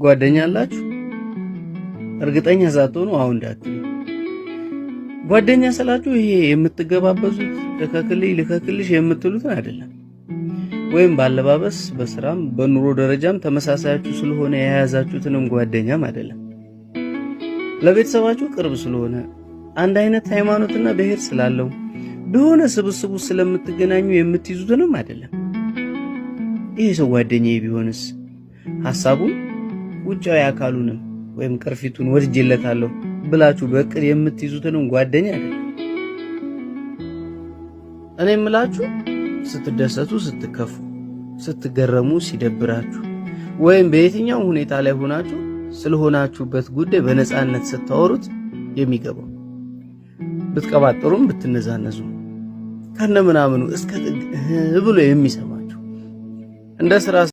ጓደኛ አላችሁ? እርግጠኛ ሳትሆኑ አሁን እንዳትሉ። ጓደኛ ስላችሁ ይሄ የምትገባበዙት ልከክልሽ የምትሉትን አይደለም። ወይም ባለባበስ፣ በስራም በኑሮ ደረጃም ተመሳሳያችሁ ስለሆነ የያዛችሁትንም ጓደኛም አይደለም። ለቤተሰባችሁ ቅርብ ስለሆነ አንድ አይነት ሃይማኖትና ብሔር ስላለው በሆነ ስብስቡ ስለምትገናኙ የምትይዙትንም አይደለም። ይሄ ሰው ጓደኛዬ ቢሆንስ ሐሳቡን ውጫዊ አካሉንም ወይም ቅርፊቱን ወድጄለታለሁ ብላችሁ በቅል የምትይዙትንም ጓደኛ አይደለም። እኔ የምላችሁ ስትደሰቱ፣ ስትከፉ፣ ስትገረሙ፣ ሲደብራችሁ ወይም በየትኛው ሁኔታ ላይ ሆናችሁ ስለሆናችሁበት ጉዳይ በነፃነት ስታወሩት የሚገባው ብትቀባጥሩም ብትነዛነዙ ከነምናምኑ እስከ ጥግ ብሎ የሚሰማችሁ እንደ ስራ